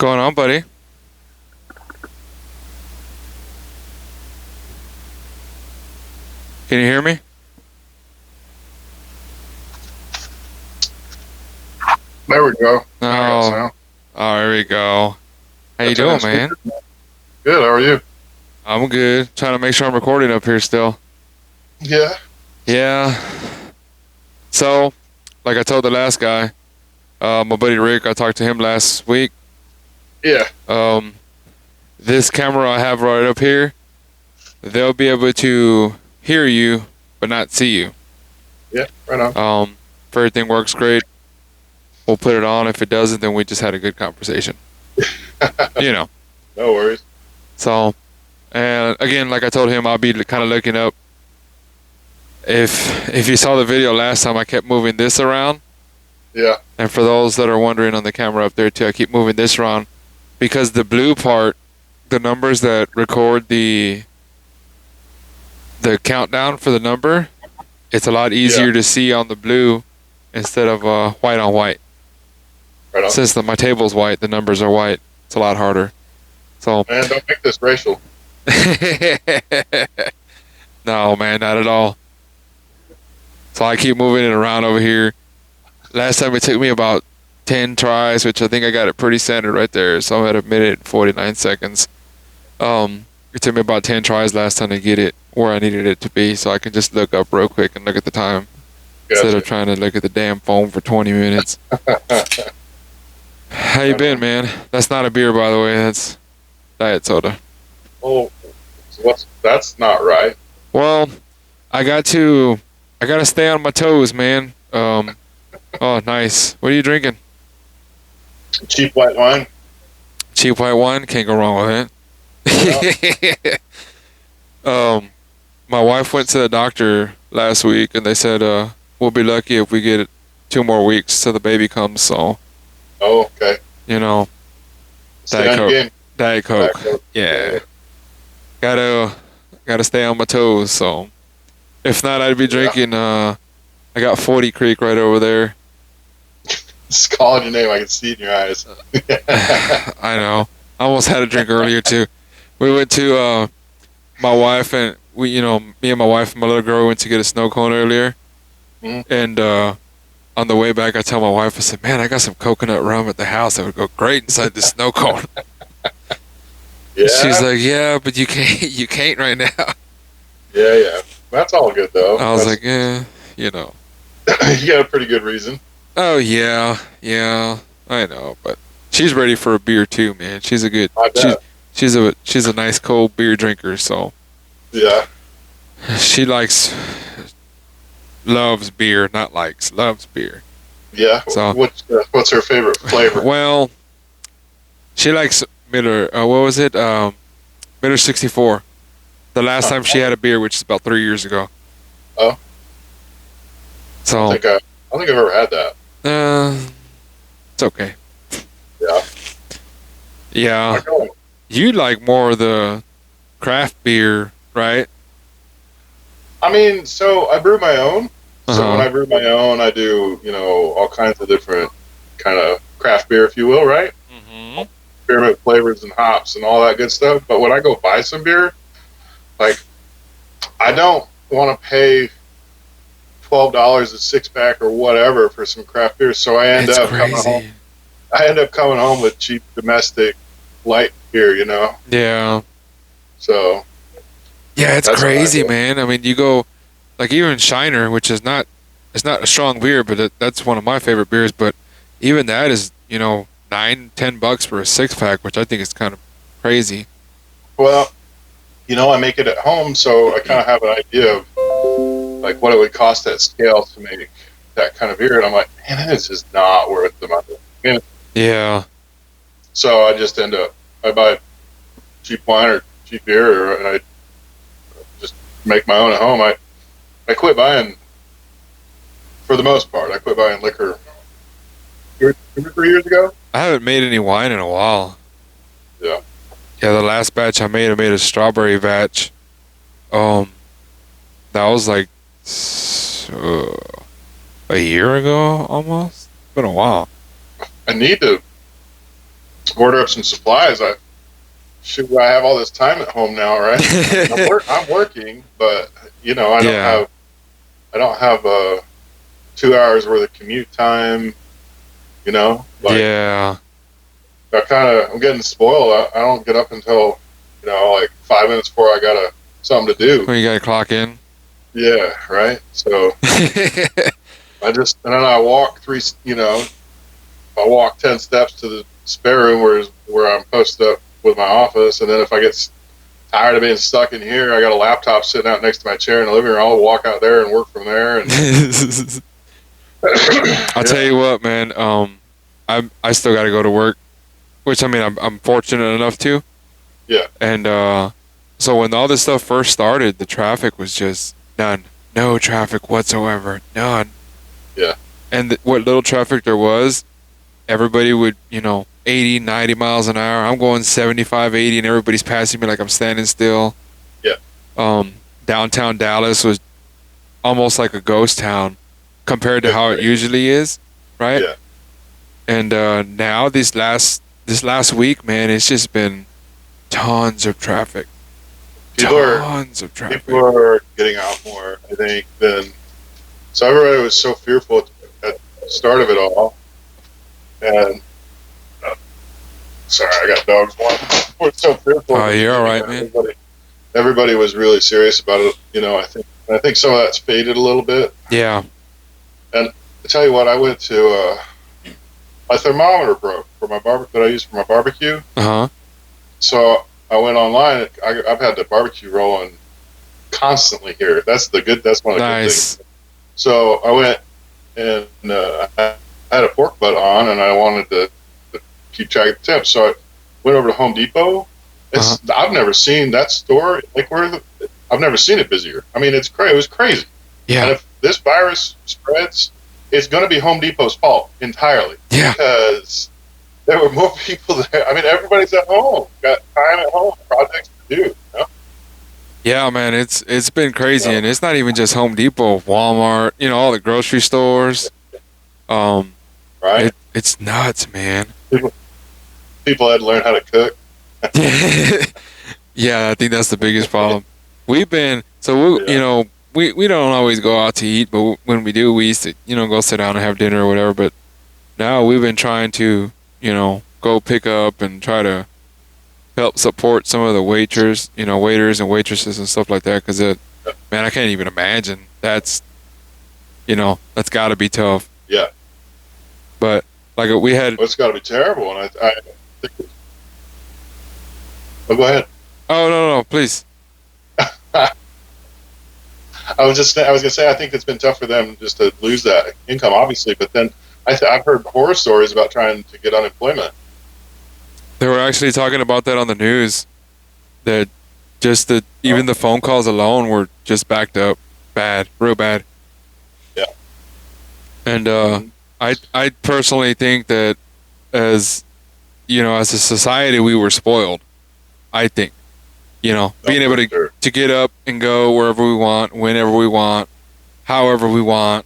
going on, buddy? Can you hear me? There we go. Oh, oh, there we go. How you Turn doing, that man? speaker. Good. How are you? I'm good. Trying to make sure I'm recording up here still. Yeah. Yeah. So, like I told the last guy, my buddy Rick, I talked to him last week. Yeah. This camera I have right up here, they'll be able to hear you, but not see you. Yeah. Right on. If everything works great, we'll put it on. If it doesn't, then we just had a good conversation. You know. No worries. So, and again, like I told him, I'll be kind of looking up. If you saw the video last time, I kept moving this around. Yeah. And for those that are wondering on the camera up there too, I keep moving this around because the blue part, the numbers that record the countdown for the number, it's a lot easier to see on the blue instead of white on white. Right on. Since my table's white, the numbers are white. It's a lot harder. So. Man, don't make this racial. No, man, not at all. So I keep moving it around over here. Last time it took me about 10 tries, which I think I got it pretty centered right there. So I'm at a minute and 49 seconds. It took me about 10 tries last time to get it where I needed it to be, so I can just look up real quick and look at the time instead of trying to look at the damn phone for 20 minutes. How you been, man? That's not a beer, by the way. That's diet soda. Oh, so that's not right. Well, I got to stay on my toes, man. Oh, nice. What are you drinking? Cheap white wine. Cheap white wine? Can't go wrong with it. My wife went to the doctor last week, and they said we'll be lucky if we get 2 more weeks till the baby comes. So. Oh, okay. You know. Diet Coke. Yeah. Gotta stay on my toes. So. If not, I'd be drinking. I got 40 Creek right over there. Just calling your name, I can see it in your eyes. I know. I almost had a drink earlier too. We went to my wife and me and my wife and my little girl went to get a snow cone earlier. Mm-hmm. And on the way back, I tell my wife, I said, "Man, I got some coconut rum at the house that would go great inside the snow cone." Yeah. She's like, "Yeah, but you can't right now." Yeah. That's all good though. I was like, "Yeah, you know." You got a pretty good reason. Oh yeah, I know, but she's ready for a beer too, man. She's a good. She's a nice cold beer drinker, so. Yeah. She loves beer, loves beer. Yeah. So what's her favorite flavor? Well, she likes Miller. What was it? Miller 64. The last time she had a beer, which is about 3 years ago. Oh. So. I don't think I've ever had that. It's okay. Yeah. Yeah. You like more of the craft beer, right? I mean, so I brew my own. So when I brew my own, I do, all kinds of different kind of craft beer, if you will, right? Mm-hmm. Experiment flavors and hops and all that good stuff. But when I go buy some beer, like, I don't want to pay $12 a 6-pack or whatever for some craft beer. So I end up coming home with cheap domestic light beer, Yeah. So. Yeah, it's crazy, man. I mean, you go, like even Shiner, which is not a strong beer, but that's one of my favorite beers. But even that is, $9-10 for a 6-pack, which I think is kind of crazy. Well, I make it at home, so I kind of have an idea of like what it would cost at scale to make that kind of beer, and I'm like, man, this is not worth the money. Yeah. So I just I buy cheap wine or cheap beer, and I just make my own at home. I quit buying, for the most part, liquor 2 or 3 years ago. I haven't made any wine in a while. Yeah. Yeah, the last batch I made a strawberry batch. That was like a year ago almost. It's been a while. I need to order up some supplies. I have all this time at home now, right? I mean, I'm working, but Yeah. I don't have 2 hours worth of commute time. Like Yeah. I'm getting spoiled. I don't get up until like 5 minutes before I got something to do. When you gotta clock in. Yeah, right. So and then I walk I walk 10 steps to the spare room where I'm posted up with my office, and then if I get tired of being stuck in here, I got a laptop sitting out next to my chair in the living room. I'll walk out there and work from there. And I'll tell you what, man. I still got to go to work, which I mean, I'm fortunate enough to. Yeah. And so when all this stuff first started, the traffic was just none, no traffic whatsoever, none. Yeah. And what little traffic there was, everybody would 80, 90 miles an hour. I'm going 75, 80, and everybody's passing me like I'm standing still. Yeah. Downtown Dallas was almost like a ghost town compared to how it usually is, right? Yeah. And now this last week, man, it's just been tons of traffic. People are getting out more, I think, so everybody was so fearful at the start of it all. And sorry, I got dogs walking. We're so fearful. Oh, you're all right, man. Everybody was really serious about it. I think some of that's faded a little bit. Yeah. And I tell you what, I went to my thermometer broke that I use for my barbecue. So I went online. I've had the barbecue rolling constantly here. That's one of the good things. So I went and I had a pork butt on, and I wanted to keep track of the temps. So I went over to Home Depot. I've never seen that store I've never seen it busier. I mean, it was crazy. Yeah. And if this virus spreads, it's going to be Home Depot's fault entirely. Yeah. Because there were more people there. I mean, everybody's at home, got time at home, projects to do. Yeah, man, it's been crazy, and it's not even just Home Depot, Walmart, all the grocery stores. Right. It's nuts, man. People had to learn how to cook. Yeah, I think that's the biggest problem. We don't always go out to eat, but when we do, we used to go sit down and have dinner or whatever. But now we've been trying to go pick up and try to help support some of the waiters and waitresses and stuff like that, because man, I can't even imagine. That's got to be tough. Yeah. But like we had, it's got to be terrible. And I think go ahead. Oh no, please. I was gonna say, I think it's been tough for them just to lose that income, obviously. But then I've heard horror stories about trying to get unemployment. They were actually talking about that on the news. That even the phone calls alone were just backed up, real bad. Yeah. And I personally think that as a society, we were spoiled. I think, being able to get up and go wherever we want, whenever we want, however we want,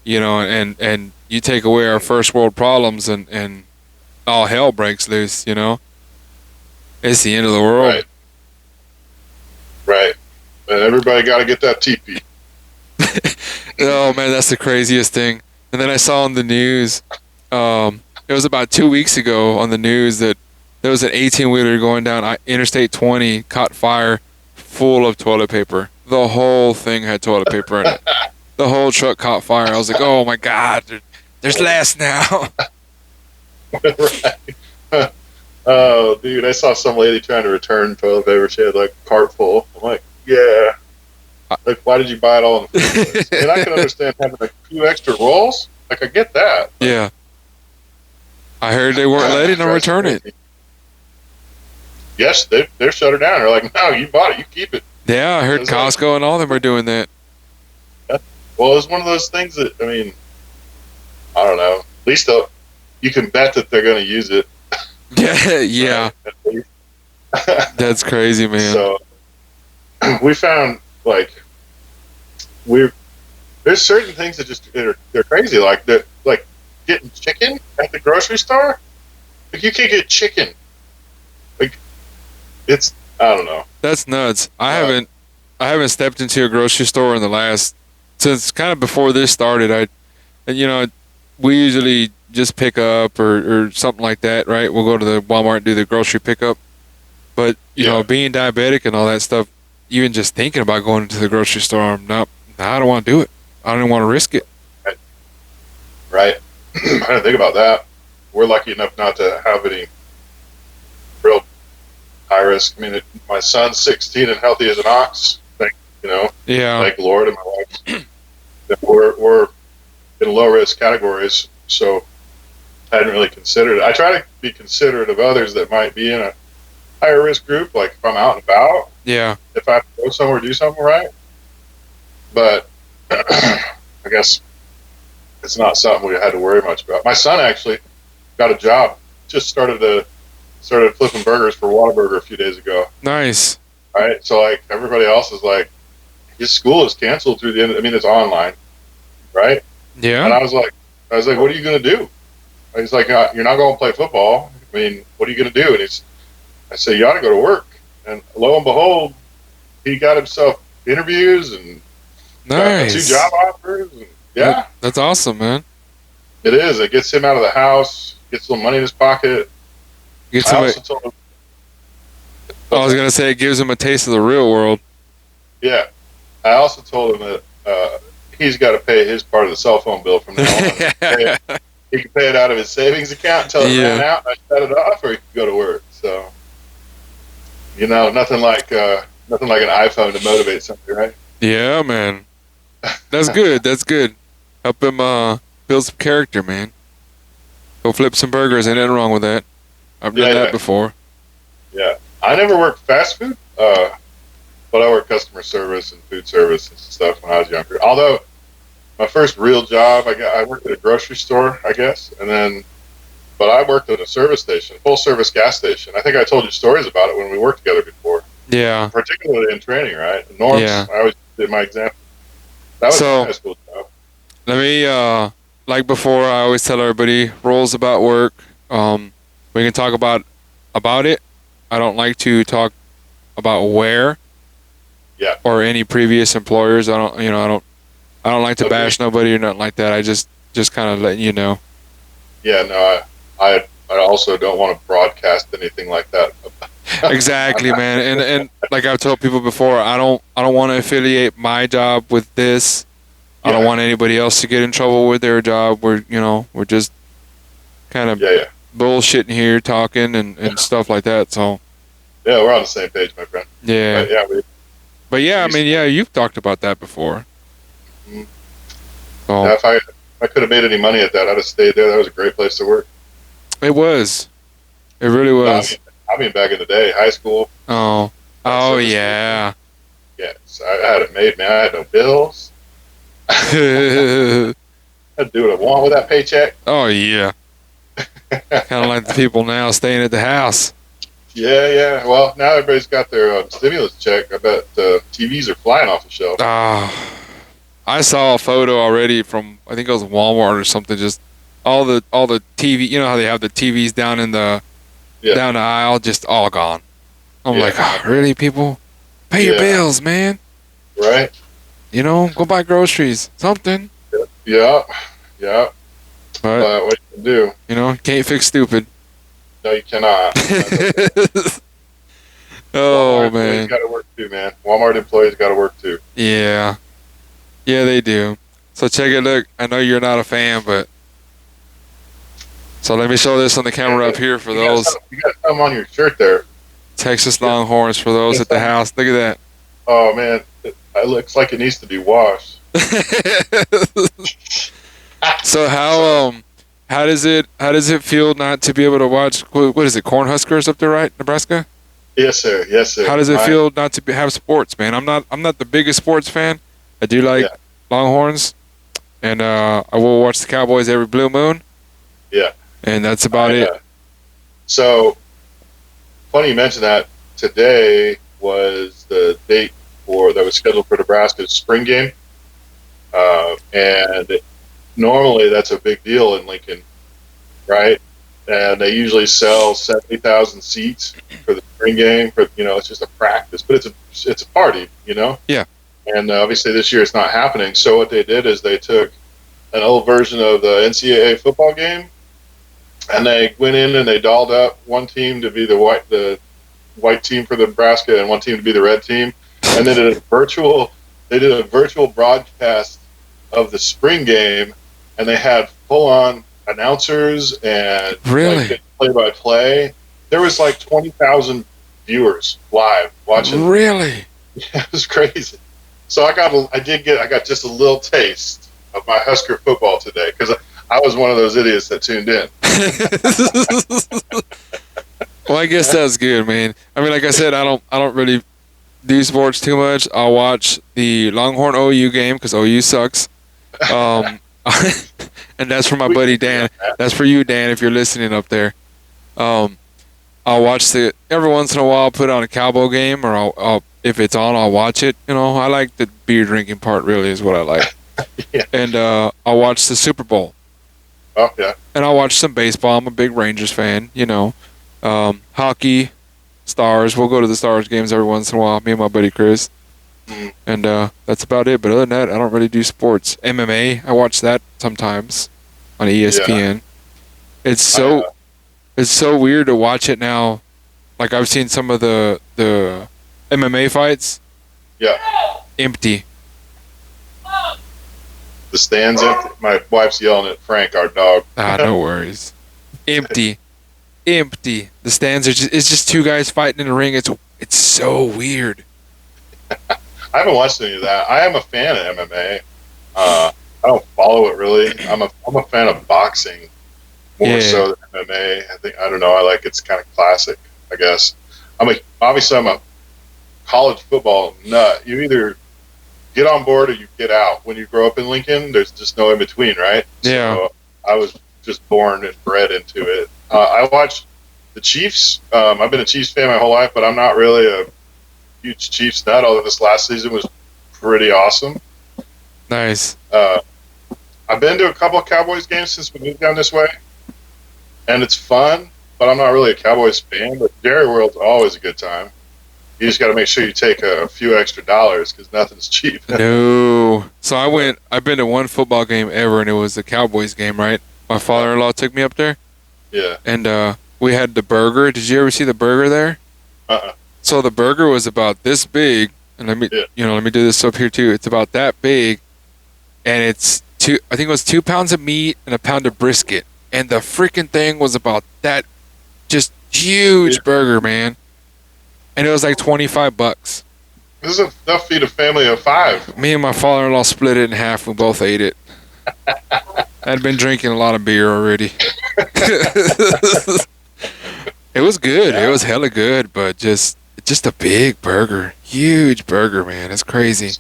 and you take away our first world problems and all hell breaks loose, It's the end of the world. Right. And everybody got to get that teepee. Oh, man, that's the craziest thing. And then I saw on the news, it was about 2 weeks ago on the news that there was an 18-wheeler going down Interstate 20, caught fire, full of toilet paper. The whole thing had toilet paper in it. The whole truck caught fire. I was like, oh, my God, there's less now. Right. Oh, dude, I saw some lady trying to return toilet paper. She had like a cart full. I'm like, yeah. Like, why did you buy it all in the first place? And I can understand having a few extra rolls. Like, I get that. Yeah. I heard they weren't letting them return it. Yes, they're shut her down. They're like, no, you bought it. You keep it. Yeah, I heard Costco and all of them are doing that. Yeah. Well, it's one of those things that, I mean, I don't know. At least you can bet that they're going to use it. Yeah. That's crazy, man. So we found there's certain things that they're crazy, like getting chicken at the grocery store. Like you can't get chicken. Like it's I don't know. That's nuts. Uh, I haven't stepped into a grocery store in the last since kind of before this started. And we usually just pick up or something like that, right? We'll go to the Walmart and do the grocery pickup. But yeah, being diabetic and all that stuff, even just thinking about going into the grocery store, I don't want to do it. I don't even want to risk it. right. I didn't think about that. We're lucky enough not to have any real high risk. I mean, my son's 16 and healthy as an ox. Yeah. Thank the Lord, and my wife. We're in low risk categories, so I hadn't really considered it. I try to be considerate of others that might be in a higher risk group, like if I'm out and about, Yeah. if I have to go somewhere, do something right. But I guess it's not something we had to worry much about. My son actually got a job. Just started flipping burgers for Whataburger a few days ago. Nice. Right, so like everybody else is like, his school is canceled through the end. I mean, it's online, right? And Yeah. I was like, what are you gonna do? And he's like, you're not going to play football. I mean, what are you gonna do? And I said, you ought to go to work. And lo and behold, he got himself interviews and got 2 Nice. job offers. And yeah, That's awesome, man. it is. It gets him out of the house, gets a little money in his pocket. Get I somebody. also told him, I was gonna say it gives him a taste of the real world. yeah, I also told him that he's got to pay his part of the cell phone bill from now on. He can pay it out of his savings account until it ran out, and I shut it off, or he can go to work. So, nothing like an iPhone to motivate somebody, right? Yeah, man. That's good. That's good. Help him build some character, man. Go flip some burgers. Ain't nothing wrong with that. I've done that before. Yeah. I never worked fast food, but I worked customer service and food service and stuff when I was younger. Although my first real job, I worked at a grocery store, I guess, but I worked at a service station, full service gas station. I think I told you stories about it when we worked together before. Yeah. Particularly in training, right? Norms. Yeah. I always did my example. That was my high school job. Let me like before, I always tell everybody rules about work. We can talk about it. I don't like to talk about where. Yeah. Or any previous employers. I don't like to bash nobody or nothing like that. I just kind of letting you know. Yeah, no, I also don't want to broadcast anything like that. Exactly, man. And like I've told people before, I don't want to affiliate my job with this. I don't want anybody else to get in trouble with their job. We're just kind of bullshitting here, talking and stuff like that. So yeah, we're on the same page, my friend. Yeah. But yeah, I mean, yeah, you've talked about that before. Mm-hmm. So. Yeah, if I could have made any money at that, I'd have stayed there. That was a great place to work. It was. It really was. I mean, back in the day, high school. Oh, yeah. Yes, I had it made, man. I had no bills. I'd do what I want with that paycheck. Oh, yeah. Kind of like the people now staying at the house. Yeah. Well, now everybody's got their stimulus check. I bet TVs are flying off the shelf. I saw a photo already from, I think it was Walmart or something. Just all the TV. You know how they have the TVs down in the down the aisle, just all gone. I'm like, really, people? Pay your bills, man. Right. Go buy groceries, something. Yeah. But what you can do? Can't fix stupid. No, you cannot. Oh, Walmart man. Employees got to work too, man. Walmart employees got to work too. Yeah, they do. So check it. Look, I know you're not a fan, but so let me show this on the camera up here for those. You got something on your shirt there. Texas Longhorns for those at the house. Look at that. Oh man, it looks like it needs to be washed. So how does it feel not to be able to watch? What is it? Cornhuskers up there, right? Nebraska. Yes, sir. How does it feel not to have sports, man? I'm not the biggest sports fan. I do like Longhorns, and I will watch the Cowboys every blue moon. Yeah. And that's about it. So, funny you mentioned that. Today was the date that was scheduled for Nebraska's spring game, and normally that's a big deal in Lincoln, right? and they usually sell 70,000 seats for the spring game. For it's just a practice, but it's a party, Yeah. And obviously this year it's not happening. So what they did is they took an old version of the NCAA football game, and they went in and they dolled up one team to be the white team for Nebraska and one team to be the red team, and then they did a virtual broadcast of the spring game, and they had full on announcers and Really? play by play. There was like 20,000 viewers live watching. Really? Yeah, it was crazy. So I got just a little taste of my Husker football today because I was one of those idiots that tuned in. Well, I guess that's good, man. I mean, like I said, I don't really do sports too much. I'll watch the Longhorn OU game because OU sucks. And that's for my buddy Dan. That's for you, Dan, if you're listening up there. I'll watch every once in a while. I'll put on a Cowboy game, or I'll if it's on, I'll watch it. I like the beer drinking part. Really, is what I like. Yeah. And I'll watch the Super Bowl. Oh yeah. And I'll watch some baseball. I'm a big Rangers fan. Hockey, Stars. We'll go to the Stars games every once in a while. Me and my buddy Chris. Mm. And that's about it. But other than that, I don't really do sports. MMA, I watch that sometimes on ESPN. Yeah. It's so weird to watch it now. Like I've seen some of the MMA fights. Yeah. Empty. The stands empty. My wife's yelling at Frank, our dog. No worries. Empty. Empty. The stands it's just two guys fighting in the ring. It's so weird. I haven't watched any of that. I am a fan of MMA. I don't follow it really. I'm a fan of boxing more so than MMA. I don't know. I like it's kind of classic, I guess. I'm a college football nut. You either get on board or you get out. When you grow up in Lincoln, there's just no in between, right? Yeah. So I was just born and bred into it. I watched the Chiefs. I've been a Chiefs fan my whole life, but I'm not really a huge Chiefs nut, although this last season was pretty awesome. Nice. I've been to a couple of Cowboys games since we moved down this way, and it's fun, but I'm not really a Cowboys fan. But Jerry World's always a good time. You just got to make sure you take a few extra dollars because nothing's cheap. No. So I've been to one football game ever, and it was the Cowboys game, right? My father-in-law took me up there. Yeah. And we had the burger. Did you ever see the burger there? Uh-uh. So the burger was about this big, and let me do this up here too. It's about that big, and I think it was 2 pounds of meat and a pound of brisket, and the freaking thing was about that, just huge burger, man. And it was like $25. This is enough to feed a family of 5. Me and my father-in-law split it in half. We both ate it. I'd been drinking a lot of beer already. It was good. Yeah. It was hella good, but just a big burger. Huge burger, man. It's crazy.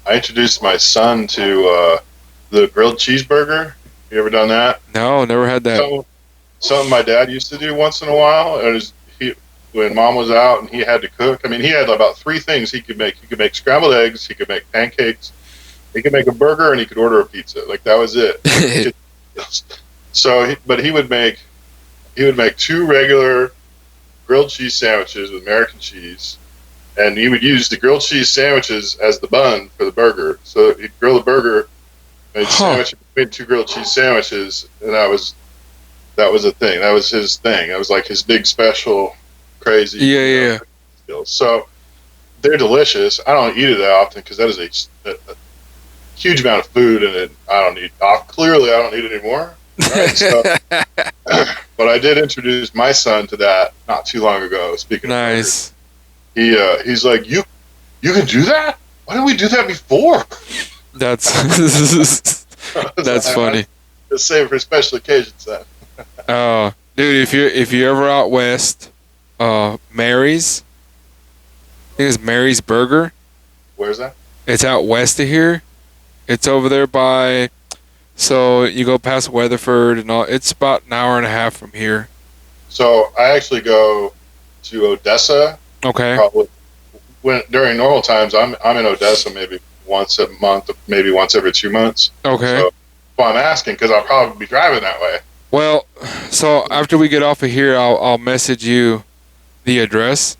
I introduced my son to the grilled cheeseburger. You ever done that? No, never had that. Something my dad used to do once in a while. When Mom was out and he had to cook. I mean, he had about 3 things he could make. He could make scrambled eggs. He could make pancakes. He could make a burger, and he could order a pizza. Like that was it. So, but he would make 2 regular grilled cheese sandwiches with American cheese, and he would use the grilled cheese sandwiches as the bun for the burger. So he'd grill the burger, and sandwich between 2 grilled cheese sandwiches, and that was a thing. That was his thing. That was like his big special, crazy. Yeah. Skills. So they're delicious. I don't eat it that often because that is a huge amount of food, and clearly I don't need it anymore. Right? So, but I did introduce my son to that not too long ago. Speaking nice. Of burgers, he's like, you can do that? Why didn't we do that before? That's funny. Just save it for special occasions then. Dude, if you're ever out west, Mary's, I think it's Mary's Burger. Where's that? It's out west of here. It's over there by, so you go past Weatherford and all. It's about an hour and a half from here. So I actually go to Odessa. Okay. Probably during normal times, I'm in Odessa maybe once a month, maybe once every 2 months. Okay. So I'm asking because I'll probably be driving that way. Well, So after we get off of here, I'll message you the address.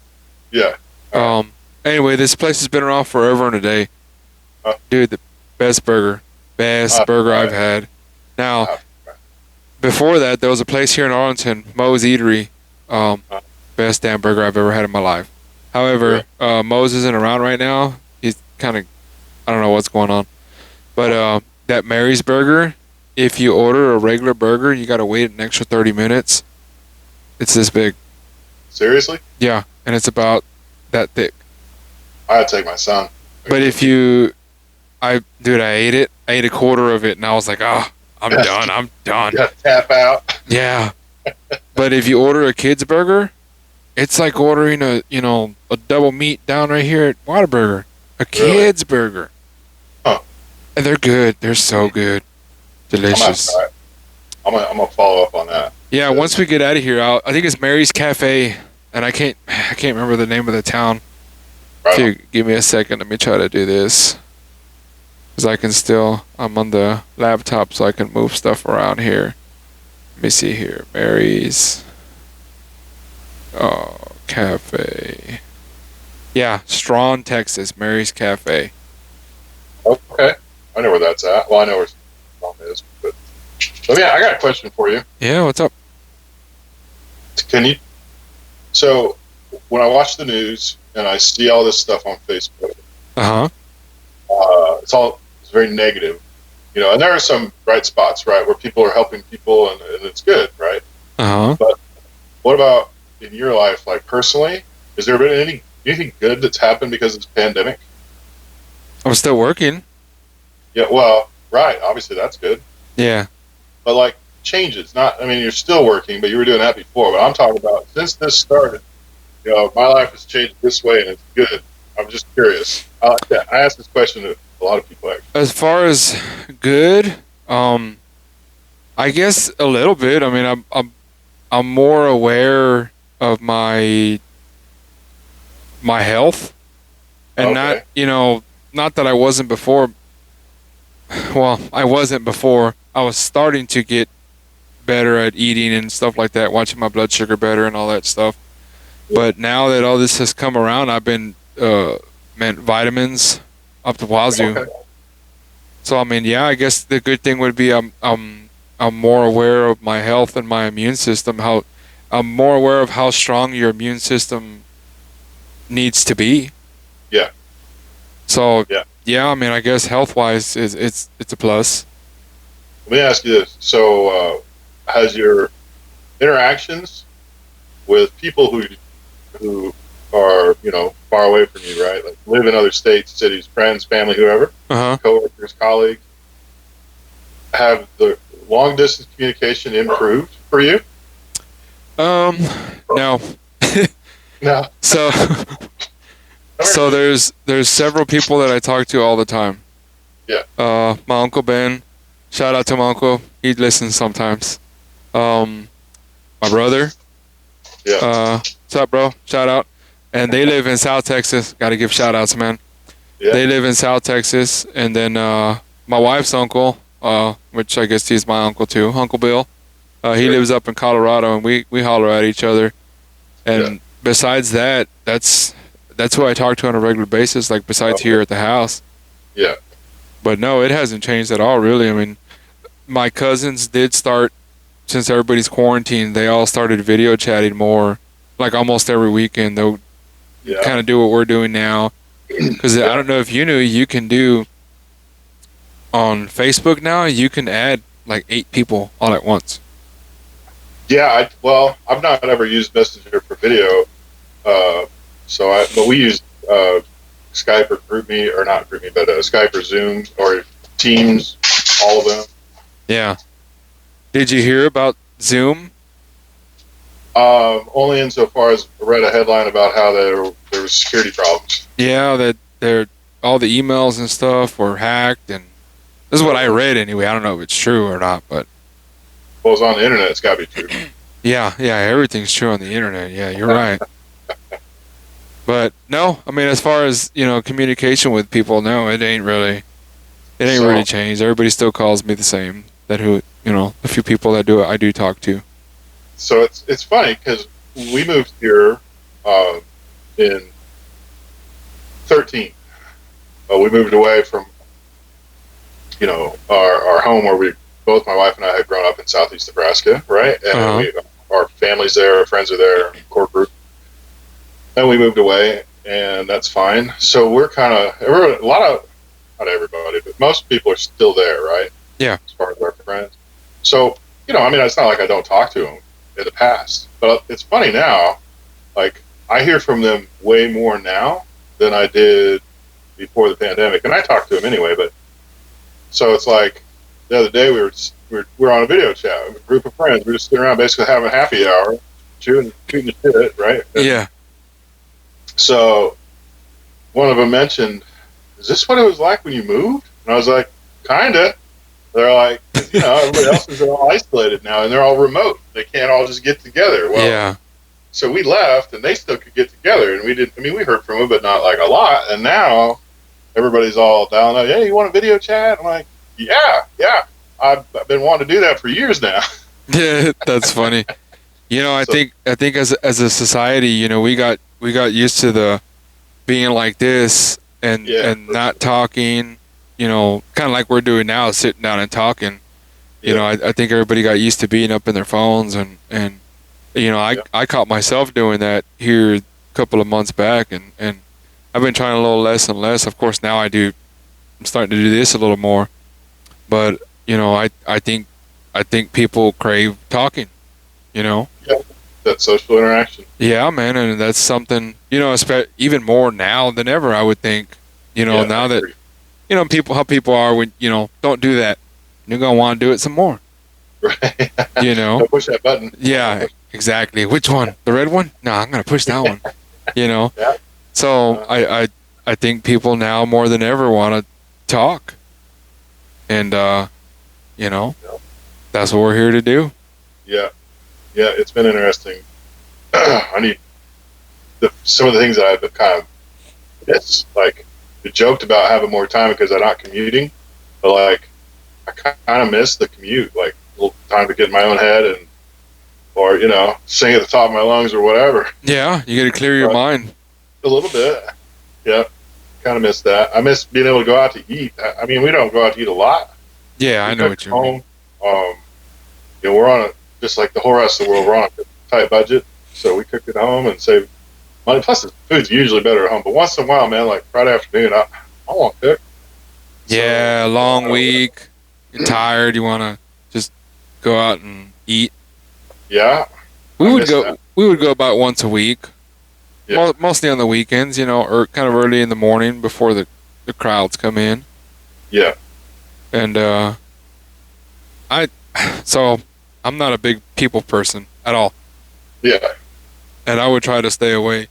Yeah. All Anyway, this place has been around forever and a day. right. Dude, the best burger. Best burger I've had. Now, before that, there was a place here in Arlington, Moe's Eatery. Best damn burger I've ever had in my life. However, Moe's isn't around right now. He's kind of, I don't know what's going on. But that Mary's Burger, if you order a regular burger, you got to wait an extra 30 minutes. It's this big. Seriously? Yeah, and it's about that thick. I had to take my son. But if you, I ate it. I ate a quarter of it, and I was like, oh, I'm done. I'm done. You got to tap out. Yeah. But if you order a kid's burger, it's like ordering a double meat down right here at Whataburger. A kid's burger. Huh. And they're good. They're so good. Delicious. I'm gonna follow up on that. Yeah, once we get out of here, I think it's Mary's Cafe, and I can't remember the name of the town. Right. If you give me a second, let me try to do this. Because I'm on the laptop, so I can move stuff around here. Let me see here. Mary's Cafe. Yeah, Strawn, Texas. Mary's Cafe. Okay. I know where that's at. Well, I know where Strawn is, but I got a question for you. Yeah, what's up? So when I watch the news and I see all this stuff on Facebook, it's very negative, and there are some bright spots, right, where people are helping people and it's good, right? But what about in your life, like personally? Has there been anything good that's happened because of this pandemic? I'm still working. Yeah, well, right. Obviously, that's good. Yeah. But like changes, you're still working, but you were doing that before. But I'm talking about since this started, my life has changed this way and it's good. I'm just curious. I like that. I ask this question to a lot of people, actually. As far as good, I guess a little bit. I mean, I'm more aware of my health, and not that I wasn't before. Well, I wasn't before. I was starting to get better at eating and stuff like that, watching my blood sugar better and all that stuff. But now that all this has come around, I've been vitamins up to wazoo. Okay. So I guess the good thing would be I'm more aware of my health and my immune system. How I'm more aware of how strong your immune system needs to be. Yeah. So I guess health wise it's a plus. Let me ask you this: so, has your interactions with people who are far away from you, right? Like live in other states, cities, friends, family, whoever, coworkers, colleagues, have the long distance communication improved for you? No. No. So there's several people that I talk to all the time. Yeah. My Uncle Ben, shout out to my uncle. He listens sometimes. My brother. Yeah. What's up, bro? Shout out. And they live in South Texas. Got to give shout outs, man. Yeah. They live in South Texas. And then my wife's uncle, which I guess he's my uncle too, Uncle Bill. He lives up in Colorado, and we holler at each other. And besides that, that's who I talk to on a regular basis, like besides here at the house. Yeah. But no, it hasn't changed at all, really. I mean, my cousins did start, since everybody's quarantined, they all started video chatting more, like almost every weekend. They'll kind of do what we're doing now. Because I don't know if you knew, you can do on Facebook now, you can add like 8 people all at once. Yeah, I've not ever used Messenger for video, but we use Skype or GroupMe, or not GroupMe, but Skype or Zoom or Teams, all of them. Yeah. Did you hear about Zoom? Only insofar as I read a headline about how there was security problems. Yeah, that all the emails and stuff were hacked, and this is what I read anyway. I don't know if it's true or not, but well, it's on the internet. It's got to be true. Yeah, everything's true on the internet. Yeah, you're right. But no, I mean, as far as communication with people, no, it ain't really changed. Everybody still calls me the same. A few people that do it, I do talk to. So it's funny because we moved here in 13. We moved away from our home where we both my wife and I had grown up in southeast Nebraska, right? And our families there, our friends are there, core group. And we moved away, and that's fine. So we're kind of not everybody, but most people are still there, right? Yeah. As far as our friends. So I mean, it's not like I don't talk to them in the past, but it's funny now. Like I hear from them way more now than I did before the pandemic, and I talk to them anyway. But so it's like the other day we were on a video chat with a group of friends. We're just sitting around basically having a happy hour, shooting the shit, right? Yeah. So one of them mentioned, "Is this what it was like when you moved?" And I was like, "Kinda." They're like, everybody else is all isolated now, and they're all remote. They can't all just get together. Well, yeah. So we left, and they still could get together, and we did. I mean, we heard from them, but not like a lot. And now everybody's all down. Hey, you want a video chat? I'm like, yeah. I've been wanting to do that for years now. Yeah, that's funny. I think as a society, we got used to the being like this and not talking, kind of like we're doing now, sitting down and talking. I think everybody got used to being up in their phones and I caught myself doing that here a couple of months back and I've been trying a little less and less. Of course now I'm starting to do this a little more. But, I think people crave talking, Yeah, that social interaction. Yeah, man, and that's something, even more now than ever, I would think, now that, how people are when, don't do that. You're going to want to do it some more. Right. Don't push that button. Yeah, exactly. Which one? The red one? No, I'm going to push that one. Yeah. So I think people now more than ever want to talk. And, that's what we're here to do. Yeah. Yeah, it's been interesting. I need some of the things that I've kind of like we joked about having more time because I'm not commuting, but like I kind of miss the commute, like a little time to get in my own head or sing at the top of my lungs or whatever. Yeah, you got to clear your mind a little bit. Yeah, kind of miss that. I miss being able to go out to eat. I mean, we don't go out to eat a lot. Yeah, I know what you mean. We're on just like the whole rest of the world, we're on a tight budget, so we cook at home and save money. Plus, the food's usually better at home. But once in a while, man, like Friday afternoon, I want to cook. Yeah, long week. You're tired. You want to just go out and eat. Yeah, we would go about once a week. Yeah. Mostly on the weekends, or kind of early in the morning before the crowds come in. Yeah, and so I'm not a big people person at all. Yeah. And I would try to stay away.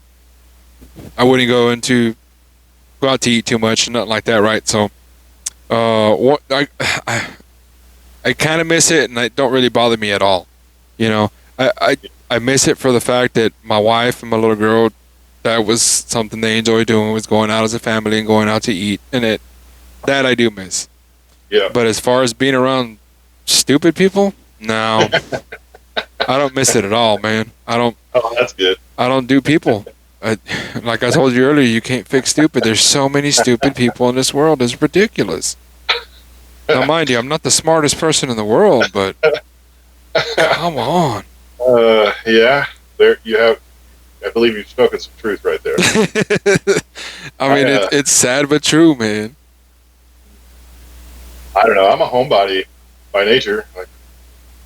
I wouldn't go out to eat too much, nothing like that, right? So, I kind of miss it, and it don't really bother me at all. I miss it for the fact that my wife and my little girl, that was something they enjoyed doing, was going out as a family and going out to eat, and that I do miss. Yeah. But as far as being around stupid people, no. I don't miss it at all, man. Oh, that's good. I don't do people. Like I told you earlier, you can't fix stupid. There's so many stupid people in this world. It's ridiculous. Now, mind you, I'm not the smartest person in the world, but come on. Yeah, there you have. I believe you've spoken some truth right there. I mean, it's sad but true, man. I don't know. I'm a homebody by nature,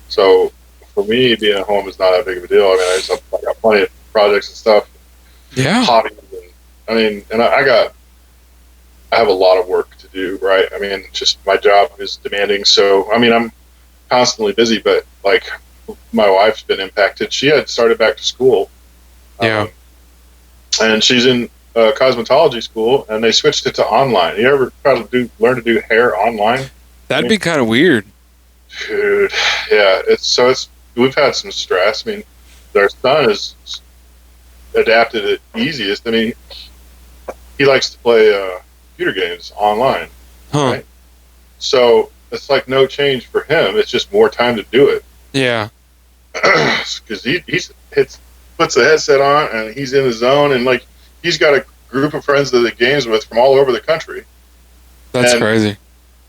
so for me, being at home is not that big of a deal. I mean, I got plenty of projects and stuff. Yeah. Hobbies, and I have a lot of work to do, right? I mean, just my job is demanding, so I mean, I'm constantly busy. But like, my wife's been impacted. She had started back to school. Yeah. And she's in cosmetology school, and they switched it to online. You ever try to learn to do hair online? That'd be kind of weird. Dude, yeah. We've had some stress. I mean, our son has adapted it easiest. I mean, he likes to play computer games online. Huh. Right? So it's like no change for him. It's just more time to do it. Yeah. because he's puts the headset on and he's in the zone, and like he's got a group of friends that he games with from all over the country, That's and crazy.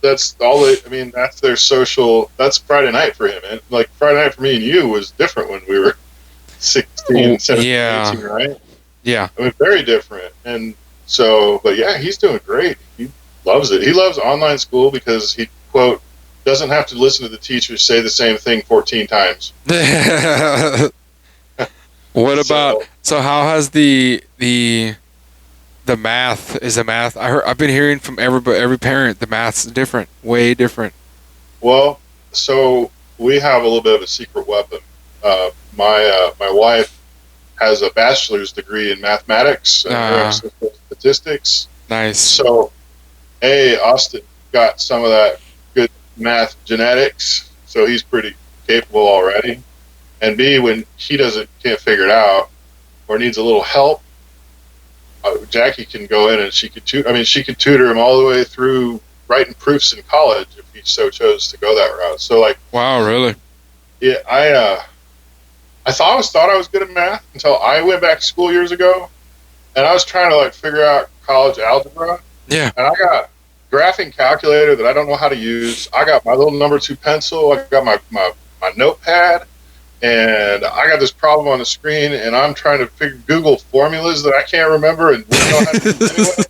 that's all they, I mean, that's their social. That's Friday night for him, and like Friday night for me and you was different when we were 16, 17, Yeah. 18, right? Yeah. I mean, very different. And so, but yeah, he's doing great. He loves it. He loves online school because he, quote, doesn't have to listen to the teachers say the same thing 14 times. What about, So, so how has the math, is the math, I've been hearing from every parent the math's different, way different. well, so we have a little bit of a secret weapon. My wife has a bachelor's degree in mathematics and Ah, statistics. nice. So, Austin got some of that good math genetics, so he's pretty capable already. And B, when he can't figure it out or needs a little help, Jackie can go in and she could she could tutor him all the way through writing proofs in college if he so chose to go that route. So like, Wow, really? yeah, I thought I was good at math until I went back to school years ago, and I was trying to like figure out college algebra, Yeah. and I got graphing calculator that I don't know how to use. I got my little number 2 pencil. I got my notepad, and I got this problem on the screen, and I'm trying to Google formulas that I can't remember and wouldn't know how to use anyway.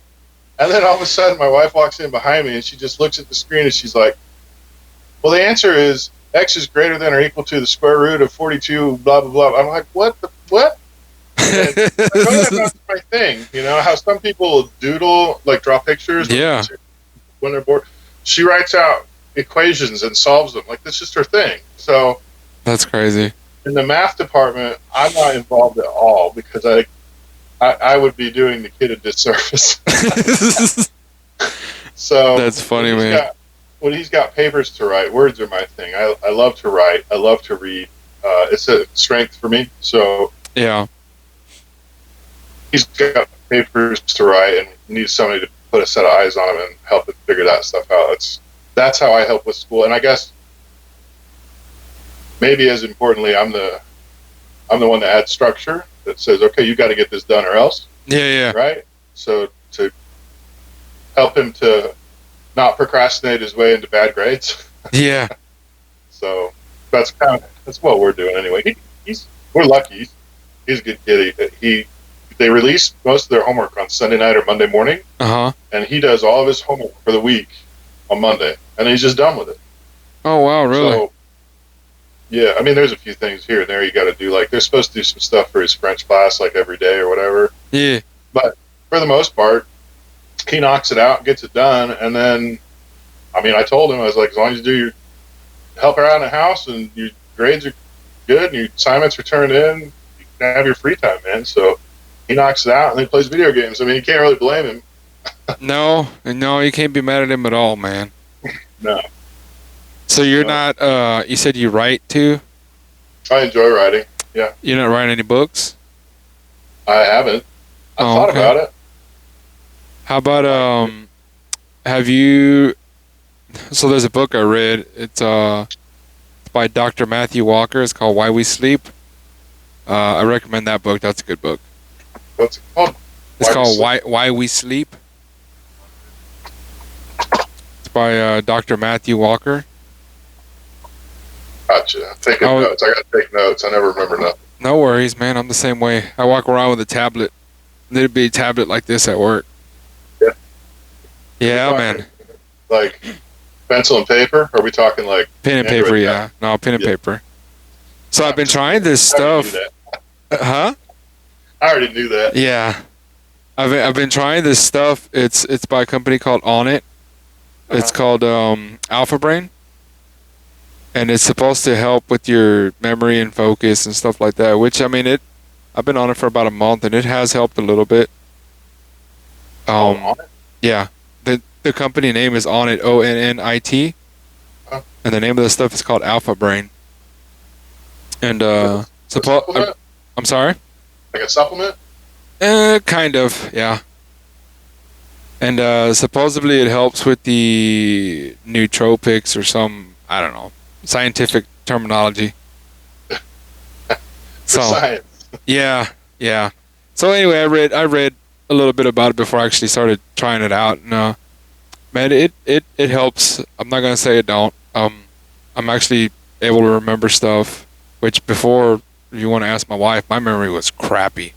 And then all of a sudden, my wife walks in behind me, and she just looks at the screen, and she's like, "Well, the answer is x is greater than or equal to the square root of 42." Blah blah blah. I'm like, "What the what?" And like, oh yeah, that's my thing. You know how some people doodle, like draw pictures Yeah, when they're bored. She writes out equations and solves them. Like that's just her thing. So that's crazy. in the math department, I'm not involved at all because I would be doing the kid a disservice. So That's funny, man. When he's got papers to write, words are my thing. I love to write. I love to read. It's a strength for me. So Yeah, he's got papers to write and needs somebody to put a set of eyes on him and help him figure that stuff out. That's how I help with school. And I guess maybe as importantly, I'm the one that adds structure that says, okay, you got to get this done or else, yeah, right? So to help him to not procrastinate his way into bad grades. yeah, So that's what we're doing anyway. We're lucky. He's a good kid. They release most of their homework on Sunday night or Monday morning, uh huh. and he does all of his homework for the week on Monday, and he's just done with it. Oh wow, really? So yeah, I mean, there's a few things here and there you got to do. Like they're supposed to do some stuff for his French class, like every day or whatever. Yeah, But for the most part, he knocks it out, gets it done, and then, I mean, I told him, I was like, as long as you do your help around the house and your grades are good and your assignments are turned in, you can have your free time, man. So he knocks it out and then he plays video games. I mean, you can't really blame him. no, you can't be mad at him at all, man. No, So you're no. not, you said you write too? I enjoy writing. Yeah, You're not writing any books? I haven't. I Oh, thought okay. about it. How about, have you, so there's a book I read, it's by Dr. Matthew Walker, it's called Why We Sleep. I recommend that book, that's a good book. What's it called? It's Why We called Sleep? Why We Sleep. It's by Dr. Matthew Walker. Gotcha. I'm taking Oh, notes. I got to take notes. I never remember nothing. no worries, man. I'm the same way. I walk around with a tablet. There'd be a tablet like this at work. Yeah. Yeah, man. Like pencil and paper? Or are we talking like Pen and Android paper, tablet? yeah. No, pen and Yeah. paper. So I've been trying this I already knew stuff. that. Huh? I already knew that. Yeah. I've been trying this stuff. It's by a company called On It. It's Uh-huh. called Alpha Brain, and it's supposed to help with your memory and focus and stuff like that. Which I mean, I've been on it for about a month, and it has helped a little bit. Oh, on it? Yeah. The company name is On It, ONNIT, Huh? and the name of the stuff is called Alpha Brain. And A supplement? I'm sorry. Like a supplement? Kind of, yeah. And supposedly it helps with the nootropics or some, I don't know, scientific terminology. for science. Yeah, yeah. So anyway, I read a little bit about it before I actually started trying it out, and man, it helps. I'm not gonna say it don't. I'm actually able to remember stuff, which before, if you want to ask my wife, my memory was crappy,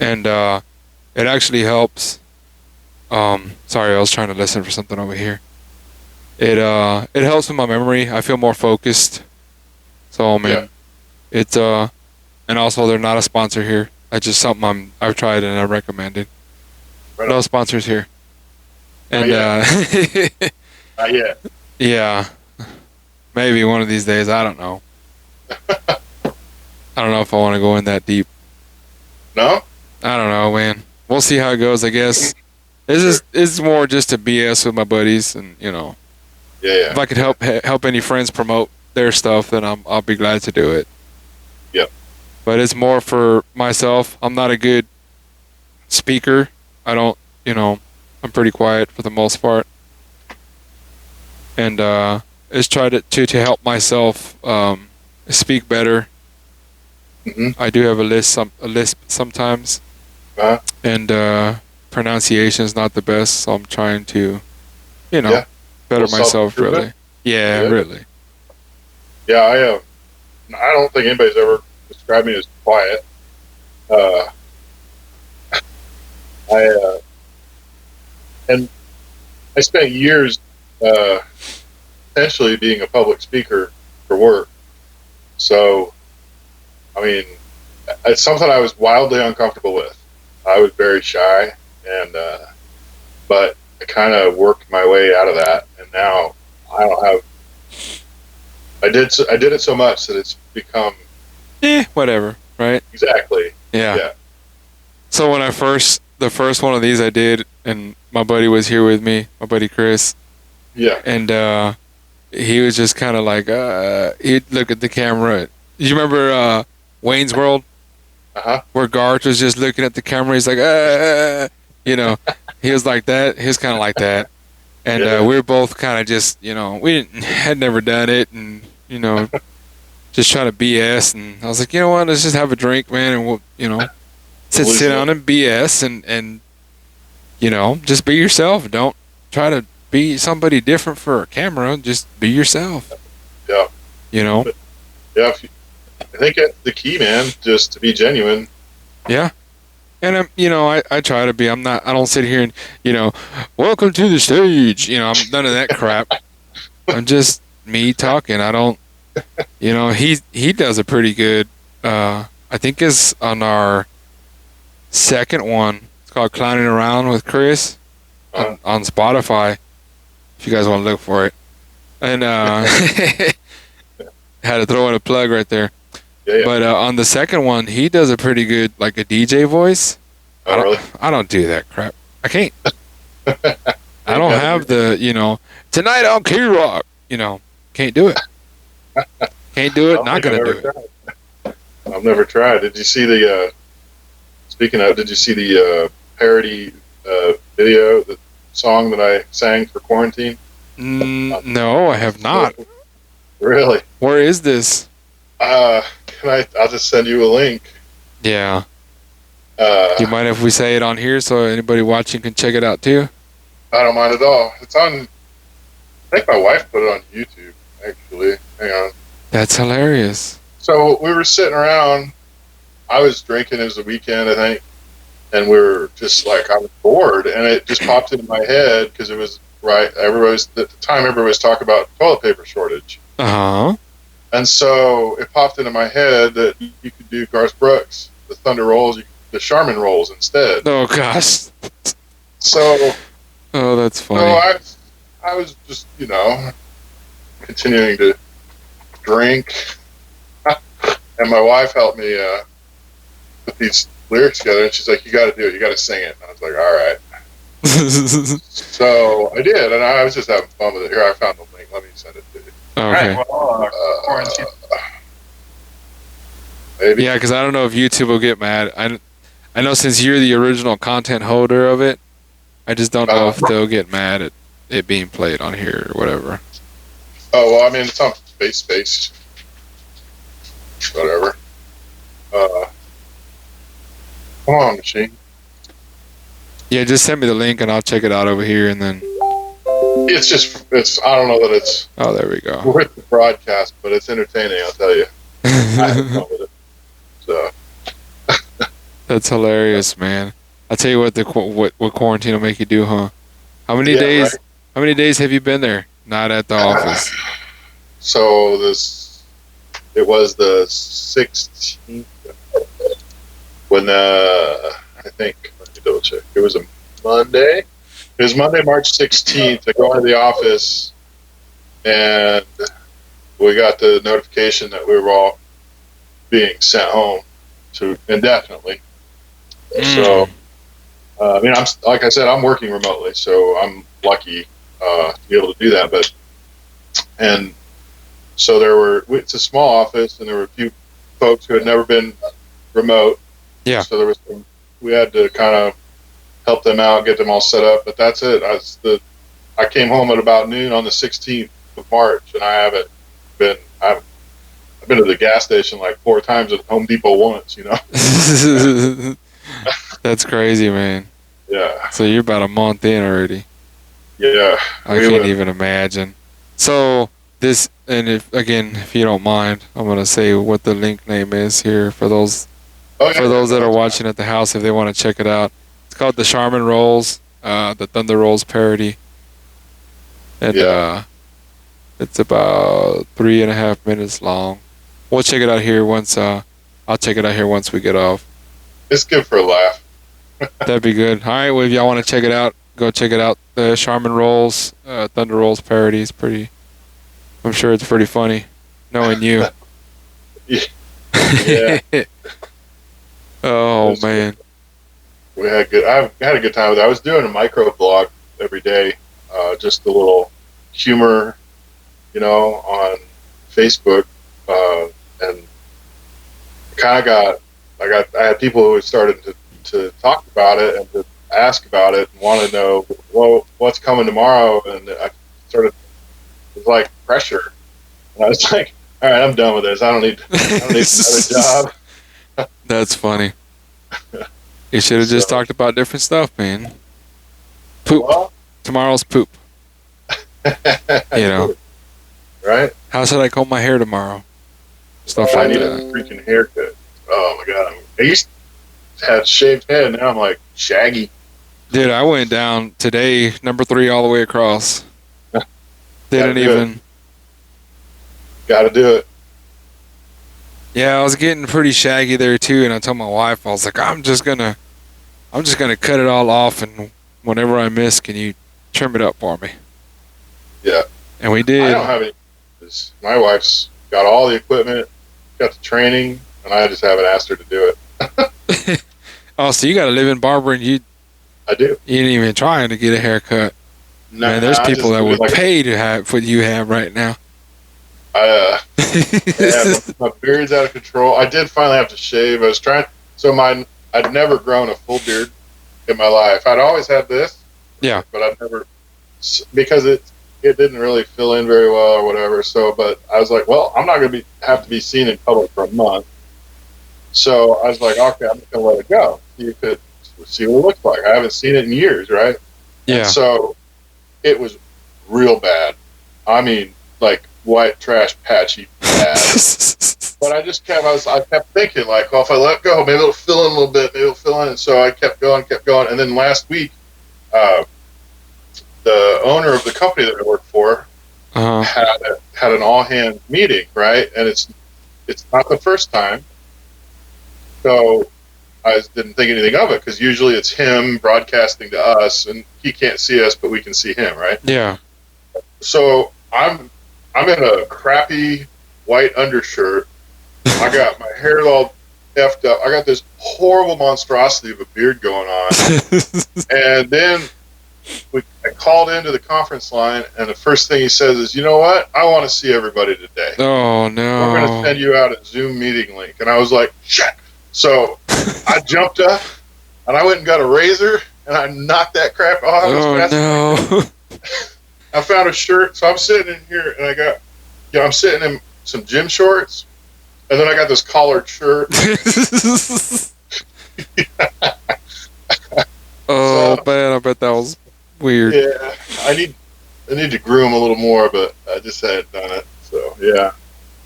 and it actually helps. Sorry, I was trying to listen for something over here. It helps with my memory. I feel more focused. So Yeah. man, it's and also they're not a sponsor here. That's just something I've tried and I recommended. Right No on. sponsors here. And Not yet. yeah, maybe one of these days. I don't know. I don't know if I want to go in that deep. No? I don't know, man. We'll see how it goes. I guess it's more just to BS with my buddies, and Yeah. if I could help any friends promote their stuff, then I'll be glad to do it. Yep. But it's more for myself. I'm not a good speaker. I don't, I'm pretty quiet for the most part. And it's tried to help myself speak better. Mm-hmm. I do have a lisp sometimes, and pronunciation is not the best, so I'm trying to, Yeah. better Well, myself. self-improvement? Really. Yeah, Yeah. really. Yeah, I don't think anybody's ever described me as quiet. Uh, and I spent years essentially being a public speaker for work. So, I mean, it's something I was wildly uncomfortable with. I was very shy, and but I kind of worked my way out of that, and now I don't have. I did it so much that it's become Whatever, right? exactly. Yeah. Yeah. So when the first one of these I did, and my buddy was here with me, my buddy Chris, Yeah. and he was just kind of like, he'd look at the camera. You remember Wayne's World, where Garth was just looking at the camera? He's like, he was like that. He was kind of like that, and we were both kind of just, we had never done it, and just trying to BS. And I was like, you know what? Let's just have a drink, man, and we'll, sit down and BS, and just be yourself. Don't try to be somebody different for a camera. Just be yourself. Yeah. Yeah. I think the key, man, just to be genuine. Yeah. And I try to be. I don't sit here and, welcome to the stage. I'm none of that crap. I'm just me talking. I don't, he does a pretty good, I think is on our second one. It's called Clowning Around with Chris on Spotify. If you guys want to look for it. And had to throw in a plug right there. Yeah. But on the second one, he does a pretty good, like a DJ voice. Really? I don't do that crap. I can't. I don't have the, tonight on K-Rock. Can't do it. Can't do it. Not gonna do it. I've never tried. Did you see the? Speaking of, did you see the parody video, the song that I sang for quarantine? No, I have not. Really? Where is this? I'll just send you a link. Yeah. Do you mind if we say it on here so anybody watching can check it out too? I don't mind at all. It's on. I think my wife put it on YouTube. Actually, hang on. That's hilarious. So we were sitting around. I was drinking. It was a weekend, I think, and we were just like, I was bored, and it just popped into my head because it was right. At the time, everybody was talking about toilet paper shortage. And so it popped into my head that you could do Garth Brooks, the Thunder Rolls, the Charmin Rolls instead. Oh gosh. So. Oh, that's funny. So I was just, continuing to drink, and my wife helped me put these lyrics together, and she's like, "You got to do it. You got to sing it." And I was like, "All right." So I did, and I was just having fun with it. Here, I found the link. Let me send it to you. Okay. Quarantine. Maybe. Yeah, because I don't know if YouTube will get mad. I know since you're the original content holder of it, I just don't know if they'll get mad at it being played on here or whatever. Oh, well, I mean, it's on Space. whatever. Come on, machine. Yeah, just send me the link and I'll check it out over here, and then. It's. I don't know that it's Oh, there we go. worth the broadcast, but it's entertaining. I'll tell you. I have fun with it. So. That's hilarious, man. I tell you what, what quarantine will make you do, huh? How many Yeah, days? right. How many days have you been there? Not at the office. So it was the 16th when I think, let me double check. It was a Monday. It was Monday, March 16th. I go into the office and we got the notification that we were all being sent home to indefinitely. So, I mean, like I said, I'm working remotely, so I'm lucky to be able to do that. And so it's a small office, and there were a few folks who had never been remote. Yeah. So we had to kind of help them out, get them all set up. But that's it. I came home at about noon on the 16th of March, and I've been to the gas station like 4 times at Home Depot once. That's crazy, man. Yeah. So you're about a month in already. Yeah. I can't even imagine. So if you don't mind, I'm gonna say what the link name is here for those that are watching at the house if they want to check it out. It's called the Charmin Rolls, the Thunder Rolls parody, and it's about 3.5 minutes long. We'll check it out here once. I'll check it out here once we get off. It's good for a laugh. That'd be good. All right, well, if y'all want to check it out, go check it out. The Charmin Rolls, Thunder Rolls parody is pretty. I'm sure it's pretty funny, knowing you. Yeah. Oh man. I had a good time with it. I was doing a micro blog every day, just a little humor, on Facebook, and kind of I had people who started to talk about it and to ask about it and want to know, well, what's coming tomorrow, and it was like pressure, and I was like, all right, I'm done with this. I don't need another job. That's funny. You should have just talked about different stuff, man. Poop. Well, tomorrow's poop. Right? How should I comb my hair tomorrow? Stuff I like need that. a freaking haircut. Oh my god! I used to have shaved head, now I'm like shaggy. Dude, I went down today, number 3 all the way across. Didn't even. Gotta do it. Yeah, I was getting pretty shaggy there too, and I told my wife, I was like, I'm just gonna cut it all off, and whenever I miss, can you trim it up for me? Yeah. And we did. I don't have any. My wife's got all the equipment, got the training, and I just haven't asked her to do it. Oh, so you got a living barber, and I do. You ain't even trying to get a haircut. No, man, there's people that would pay to have what you have right now. Yeah, my beard's out of control. I did finally have to shave. I was trying. So I'd never grown a full beard in my life. I'd always had this. Yeah. But I've never, because it didn't really fill in very well or whatever. So, but I was like, well, I'm not going to have to be seen in public for a month. So I was like, okay, I'm just going to let it go. You could see what it looks like. I haven't seen it in years, right? Yeah. And so it was real bad. I mean, like white trash patchy bad. But I kept thinking like, well, if I let go, maybe it'll fill in a little bit, maybe it'll fill in. And so I kept going. And then last week, the owner of the company that I work for had an all hands meeting, right? And it's not the first time. So I didn't think anything of it, because usually it's him broadcasting to us, and he can't see us, but we can see him, right? Yeah. So I'm in a crappy white undershirt. I got my hair all effed up. I got this horrible monstrosity of a beard going on. And then I called into the conference line, and the first thing he says is, you know what? I want to see everybody today. Oh, no. We're going to send you out a Zoom meeting link. And I was like, shit. So I jumped up, and I went and got a razor, and I knocked that crap off. Oh, no. I found a shirt. So I'm sitting in here, and I'm sitting in some gym shorts And then I got this collared shirt. Oh man, I bet that was weird. Yeah, I need to groom a little more, but I just hadn't done it. So yeah.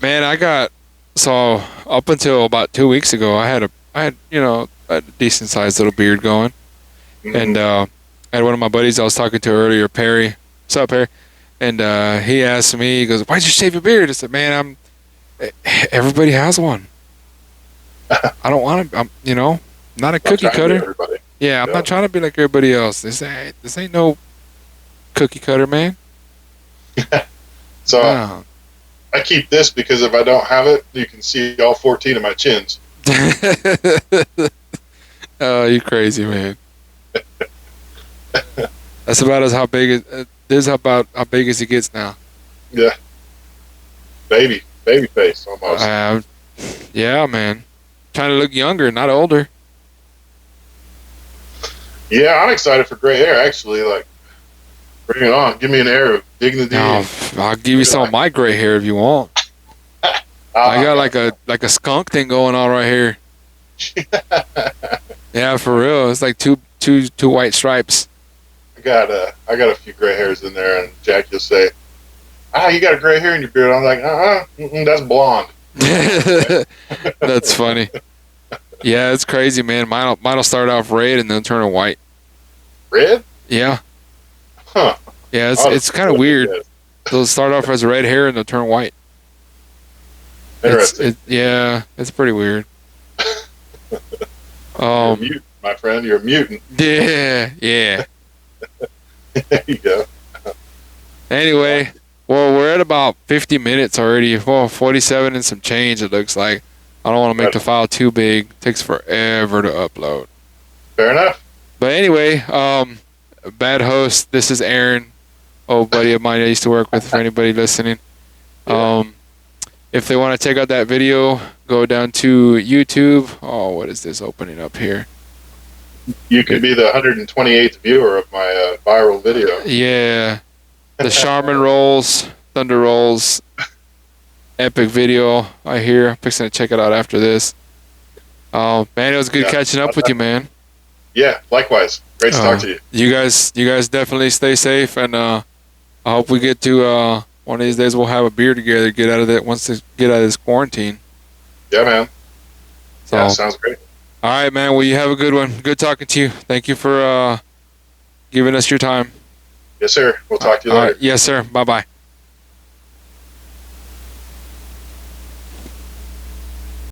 Man, so up until about 2 weeks ago, I had a decent sized little beard going, Mm-hmm. and I had one of my buddies I was talking to earlier, Perry. What's up, Perry? And he asked me, he goes, "Why'd you shave your beard?" I said, "Man, everybody has one. I don't want to. Not a cookie cutter. Yeah, I'm not trying to be like everybody else. This ain't no cookie cutter, man." So No. I keep this because if I don't have it, you can see all 14 of my chins. Oh, you crazy, man. That's about as how big as this is about how big as it gets now. Yeah, baby face almost. Yeah, man. Trying to look younger, not older. Yeah, I'm excited for gray hair. Actually, like, bring it on. Give me an air of dignity. I'll give you some of my gray hair if you want. I got like a skunk thing going on right here. Yeah, for real. It's like two white stripes. I got a few gray hairs in there, and Jack will say, you got a gray hair in your beard. I'm like, that's blonde. That's funny. Yeah, it's crazy, man. Mine'll start off red and then turn white. Red? Yeah. Huh. Yeah, it's kind of weird. They'll start off as red hair and they'll turn white. Interesting. It's pretty weird. You're a mutant, my friend. You're a mutant. Yeah. There you go. Anyway, well, we're at about 50 minutes already. Well, 47 and some change, it looks like. I don't want to make the file too big. It takes forever to upload. Fair enough. But anyway, bad host. This is Aaron, old buddy of mine I used to work with, for anybody listening. Yeah. If they want to check out that video, go down to YouTube. Oh, what is this opening up here? You could be the 128th viewer of my viral video. Yeah. The Charmin Rolls, Thunder Rolls, epic video, I hear. I'm fixing to check it out after this. Oh, man, it was good catching up with you, man. Yeah, likewise. Great to talk to you. You guys definitely stay safe, and I hope we get to one of these days we'll have a beer together. Get out of that once to get out of this quarantine. Yeah, man. So, yeah, sounds great. All right, man. Well, you have a good one. Good talking to you. Thank you for giving us your time. Yes, sir. We'll talk to you later. Yes, sir. Bye-bye.